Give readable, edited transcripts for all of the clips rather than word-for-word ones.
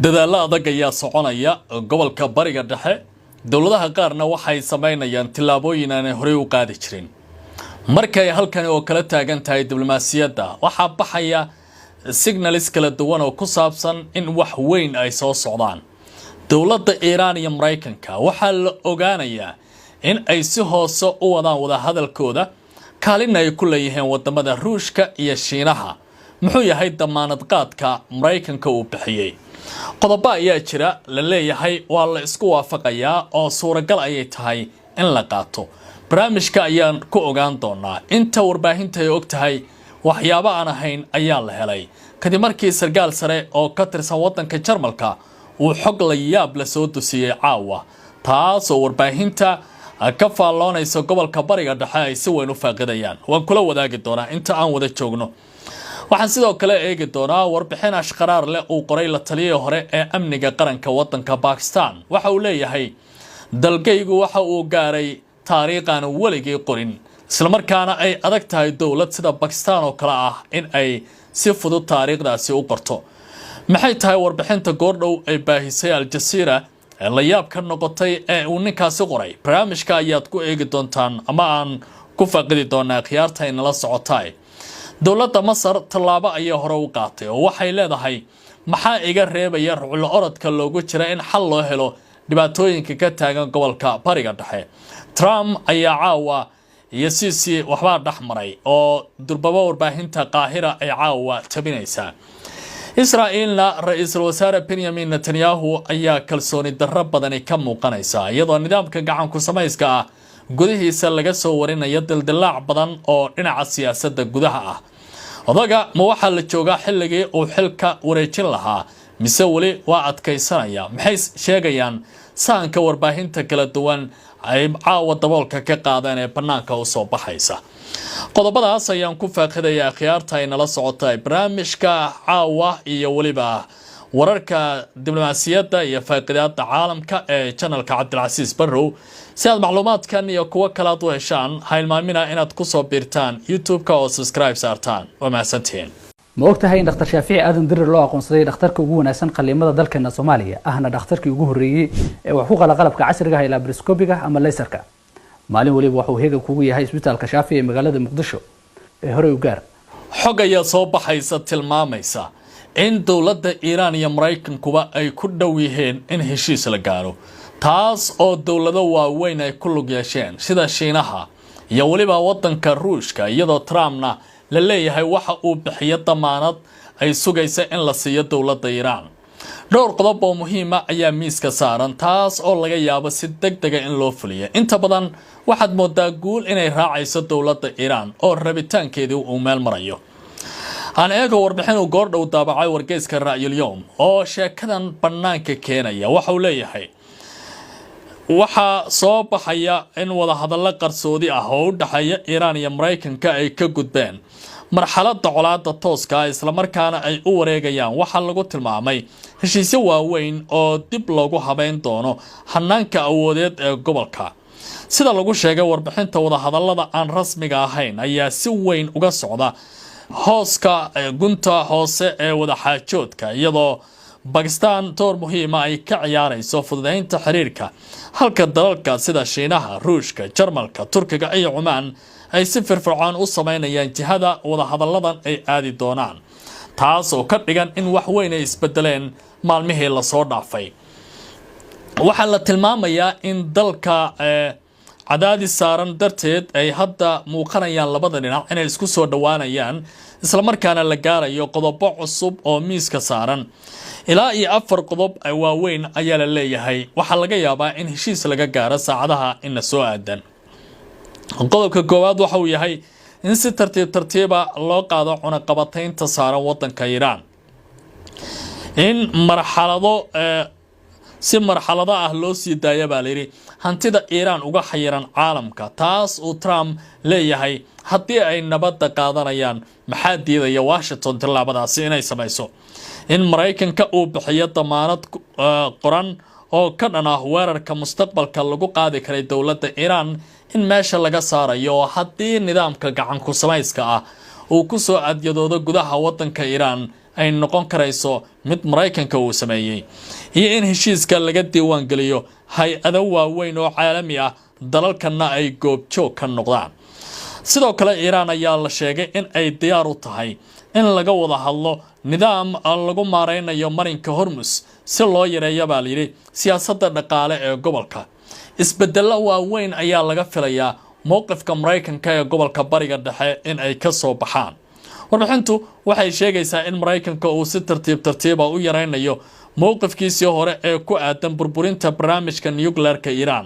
dadaalla adag ayaa soconaya gobolka bariga dhexe dowladaha qaarna waxay sameynayaan tillaabooyin aan horey u qaadi jirin markay halkan oo kala taagan tahay diblomaasiyadda waxaa baxaya signalis kala duwan oo ku saabsan in wax weyn ay soo socdaan dowladda Iiraan iyo Mareykanka waxaa la ogaanayaa in ay si hoose u wadaan wada hadalkooda kaalin ay ku leeyihiin wadamada Ruushka iyo Shiinaha muxuu yahay damaanad qaadka Mareykanka uu bixiyay qodobo ayaa jira la leeyahay waa la isku waafaqayaa oo suuragal ay tahay in la qaato barnaamijka ayaan ku ogaan doonaa inta warbaahinta ay ogtahay waxyaabo aan ahayn ayaa la helay kadib markii sargaal sare oo ka tirsan wadanka Jarmalka uu xog la yaab la soo dusiyay caawa taas oo warbaahinta ka faaloonaysa gobolka bariga dhexe ay si weyn u faaqidayaan waan kula wadaagi doonaa inta aan wada joogno waxaan sidoo kale eegi doonaa warbixin ashqaraar leh uu qoray la taliyay hore ee amniga qaranka wadanka Pakistan waxa uu leeyahay dalkaygu waxa uu gaaray taariikhan waligii qorin isla markaana ay adag tahay dawlad sida Pakistan oo kala ah in ay si fudud taariikhdaasi u qorto maxay tahay warbixinta goordhow ay baahisay Al Jazeera ee la yaab ka noqotay ee uu ninkaasi qoray barnaamijka ayaad ku eegi doontaan ama aan ku faaqidi doonaa khiyaarta in la socotay dowladda Masar tallaabo ay hore u qaatay oo waxay leedahay maxaa iga reebaya rucul orodka loogu jira in xal loo helo dhibaatooyinka ka taagan gobolka bariga dhexe Trump ayaa caawa iyo Sisi waxba dhaxmaray oo durbaba warbaahinta Qaahira ay caawa tabinaysa Israa'iilna ra'iisul wasaare Benjamin Netanyahu ayaa kalsooni darro badan ka muuqanaysa iyadoo nidaamka gacan ku samayska ah gudihiisa laga soo warinayo dildilaac badan oo dhinaca siyaasadda gudaha ah odaga ma waxa la joogaa xilligii uu xilka wareejin lahaa mise wali waa adkaysanaya maxay sheegayaan saanka warbaahinta kala duwan ay caawa daboolka ka qaadeen ee banaanka u soo baxaysa qodobadaas ayaan ku faaqidayaa khiyaarta ay nala socotay barnaamijka caawa iyo waliba wararka diblomaasiyadda iyo faaqidaadda caalamka ee channelka Cabdilcasiis Barrow si aad macluumaadkan iyo kuwa kale u heshaan ha ilmaamina inaad ku soo biirtaan YouTube-ka oo subscribe saartaan waa mahadsantiin ma ogtahay in dhakhtar Shaafici Aadan Dirir loo aqoonsaday dhakhtarka ugu wanaagsan qaliimada dalkeena Soomaaliya ahna dhakhtarkii ugu horeeyay ee wax ku qala qalabka casriga ah ee laparoscopiga ama laserka maalin waliba wuxuu heega kugu yahay isbitaalka Shaafici ee magaalada Muqdisho ee hore u gaar xog ayaa soo baxaysa tilmaamaysa in dowladda Iiraan iyo Mareykankuba ay ku dhow yihiin in heshiis la gaaro taas oo dowlado waaweyn ay ku lug yeesheen sida Shiinaha iyo waliba wadanka Ruushka iyadoo Trumpna la leeyahay waxa uu bixiyo damaanad ay sugaysa in la siiyo dowladda Iiraan dhowr qodob oo muhiim ah ayaa miiska saaran taas oo laga yaabo si degdeg ah in loo fuliyo inta badan waxaad moodaa guul inay raacayso dowladda Iiraan oo rabitaankeedii uu meel marayo aan eego warbixin uu goordhow daabacay wargeyska Ra'yul Yawm oo sheekadan banaanka keenaya waxa uu leeyahay waxa soo baxaya in wada hadallo qarsoodi ah oo u dhaxeeya Iiraan iyo Mareykanka ay ka gudbeen marxaladda colaadda tooska ah isla markaana ay u wareegayaan waxa lagu tilmaamay heshiisyo waaweyn oo dib loogu habeyn doono hanaanka awoodeed ee gobolka sida lagu sheegay warbixinta wada hadallada aan rasmiga ahayn ayaa si weyn uga socda hooska gunta hoose ee wada xaajoodka iyadoo Pakistan door muhiim ah ay ka ciyaarayso fududeynta xiriirka halka dalalka sida Shiinaha, Ruushka, Jarmalka, Turkiga iyo Oman ay si firfircoon u sameynayaan jihada wada hadalladan ay aadi doonaan taas oo ka dhigan in wax weyn ay isbedeleen maalmihii la soo dhaafay waxa la tilmaamayaa in dalka cadaadis saaran darteed ay hadda muuqanayaan labada dhinac inay isku soo dhawaanayaan isla markaana la gaarayo qodobo cusub oo miiska saaran ilaa iyo 4 qodob ay waaweyn ayaa la leeyahay waxa laga yaabaa in heshiis laga gaaro saacadaha in la soo aadan qodobka koowaad waxa uu yahay in si tartiib loo qaado cunaqabataynta saaran wadanka Iiraan in marxalado ah loo sii daaya baa leeyahay hantida Iiraan uga xayiran caalamka taas oo Trump leeyahay haddii ay nabadda qaadanayaan maxaa diidaya Washington tallaabadaasi inay samayso in Mareykanka uu bixiyo damaanad qoran oo ka dhan ah weerarka mustaqbalka lagu qaadi karay dowladda Iiraan in meesha laga saarayo haddii nidaamka gacan ku samayska ah uu ku soo adyadoodo gudaha wadanka Iiraan ay noqon karayso mid Mareykanka uu sameeyay iyo in heshiiska laga diiwaan geliyo hay-ado waaweyn oo caalami ah dalalkana ay goobjoog ka noqdaan. sidoo kale Iran ayaa la sheegay in ay diyaar u tahay in laga wada hadlo nidaam lagu maareynayo marinka Hormuz si loo yareeyo baa la yiri siyaasadda dhaqaale ee gobolka. isbeddello waaweyn ayaa laga filayaa mowqifka Mareykanka ee gobolka Bariga Dhexe in ay ka soo baxaan. warbixintu waxay sheegaysaa in Mareykanka uu si tartiib u yareynayo mowqifkiisii hore ee ku aadan burburinta barnaamijka nuclearka Iran,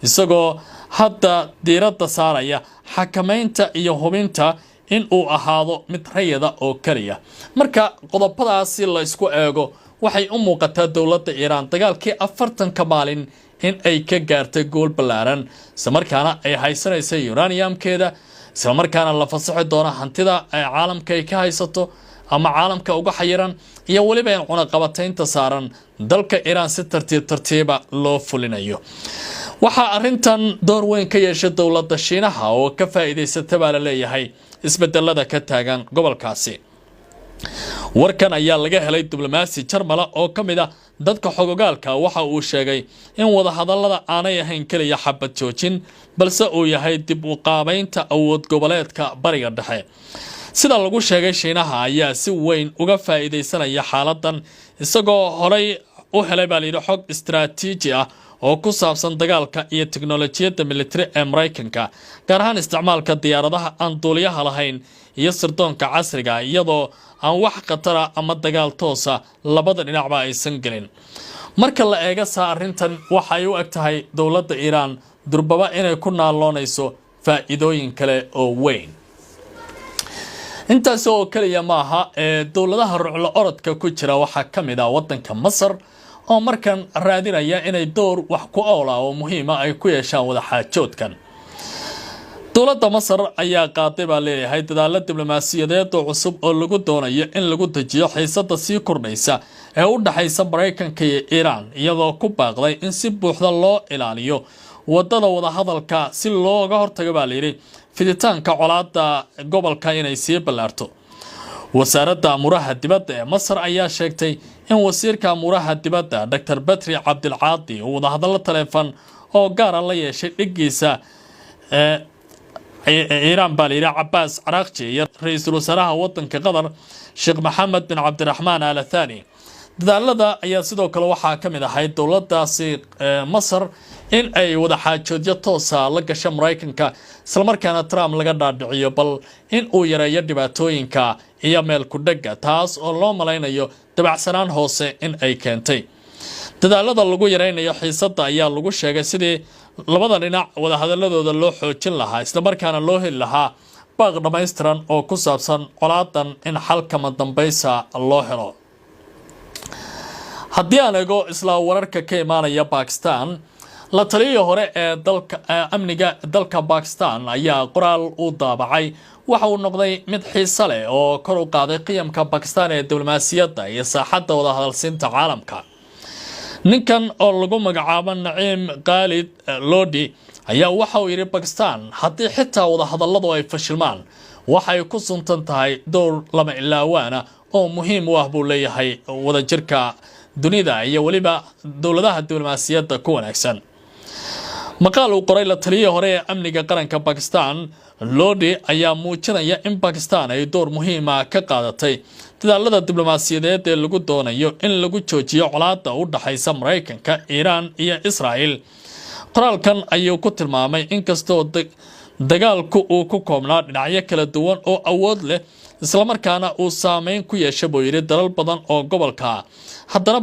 isagoo hadda diiradda saaraya xakameynta iyo hubinta in uu ahaado mid rayada oo kaliya. marka qodobadaasi la isku eego waxay u muuqataa dowladda Iran dagaalkii 40 maalin in ay ka gaartay gool ballaaran, isla markaana ay haysanayso uraniumkeeda, isla markaana la fasaxi doono hantida ay caalamka ay ka haysato ama caalamka uga xayiran, iyo waliba in cunaqabataynta saaran dalka Iran si tartiiba loo fulinayo. waxaa arintan door weyn ka yeeshay dowladda Shiinaha oo ka faa'iideysatay baa la leeyahay isbedelada ka taagan gobolkaasi. warkan ayaa laga helay diblomaasi Jarmal oo kamid ah dadka xogogaalka, waxa uu sheegay in wada hadallada aanay ahayn kaliya xabad joojin balse uu yahay dib u qaabaynta awood goboleedka Bariga Dhexe. sida lagu sheegay Shiinaha ayaa si weyn uga faa'iideysanaya xaaladan, isagoo horay u helay baa la yiri xog istiraatiiji ah oo ku saabsan dagaalka iyo tiknoolajiyadda military ee Mareykanka, gaar ahaan isticmaalka diyaaradaha aan duuliyaha lahayn iyo sirdoonka casriga, iyadoo aan wax khatar ama dagaal toos ah labada dhinacba aysan gelin. marka la eego arintan waxay u egtahay dowladda Iran durbaba inay ku naaloonayso faa'iidooyin kale oo weyn. intaas oo kaliya maaha dowladaha ruuxla orodka ku jira waxaa kamid ah wadanka Masar oo markan raadinaya inay door wax ku oolaa oo muhiim ah ay ku yeeshaan wada xaajoodkan. dowladda Masar ayaa qaaday baa leeyahay dadaalo diblomaasiyadeed oo cusub oo lagu doonayo in lagu dajiyo xiisadda sii kordhaysa ee u dhaxaysa Mareykanka iyo Iran, iyadoo ku baaqday in si buuxda loo ilaaliyo wadada wada hadalka si looga hortago baa la yiri fiditaanka colaadda gobolka inay sii ballaarto. wasaaradda amuraha dibadda ee Masar ayaa sheegtay in wasiirka amuraha dibadda Dr. Badri Abdulcaadi uu wada hadallo telefoon oo gaar ah la yeeshay dhigiisa Iran baa la yiri Abbas Araghchi iyo ra'iisul wasaaraha wadanka Qatar Sheikh Mohammed bin Abdulrahman Al Thani. dadaalada ayaa sidoo kale waxaa kamid ahayd dowladdaasi Masar in ay wada xaajoodyo toos ah la gasho Mareykanka, isla markaana Trump laga dhaadhiciyo bal in uu yareeyo dhibaatooyinka iyo meel ku dhaga, taas oo loo maleynayo dabacsanaan hoose in ay keentay. dadaalada lagu yareynayo xiisadda ayaa lagu sheegay sidii labada dhinac wada hadaladooda loo xoojin lahaa, isla markaana loo heli lahaa baaq dhammaystiran oo ku saabsan colaadan in xalkama dambaysa loo helo. haddii aan eego isla wararka ka imaanaya Pakistan, la taliyay hore ee dalka amniga dalka Pakistan ayaa qoraal u daabacay waxa uu noqday mid xiiso leh oo kor u qaaday qiyamka Pakistan ee diblomaasiyadda iyo saaxadda wada hadalsiinta caalamka. ninkan oo lagu magacaabo Naeem Khalid Lodi ayaa waxa uu yiri Pakistan haddii xitaa wada hadalladu ay fashilmaan waxay ku suntan tahay door lama ilaawana oo muhiim u ah buu leeyahay wadajirka dunida iyo waliba dowladaha diblomaasiyadda ku wanaagsan. maqaal uu qoray la taliyay hore ee amniga qaranka Pakistan, Lodi ayaa muujinaya in Pakistan ay door muhiim ah ka qaadatay dadaalada diblomaasiyadeed ee lagu doonayo in lagu joojiyo colaadda u dhaxaysa Mareykanka, Iran iyo Israel. qoraalkan ayuu ku tilmaamay in kastoo dagaalku uu ku koobnaa dhinacyo kala duwan oo awood leh, isla markaana uu saameyn ku yeeshay buu yiri dalal badan oo gobolka, haddana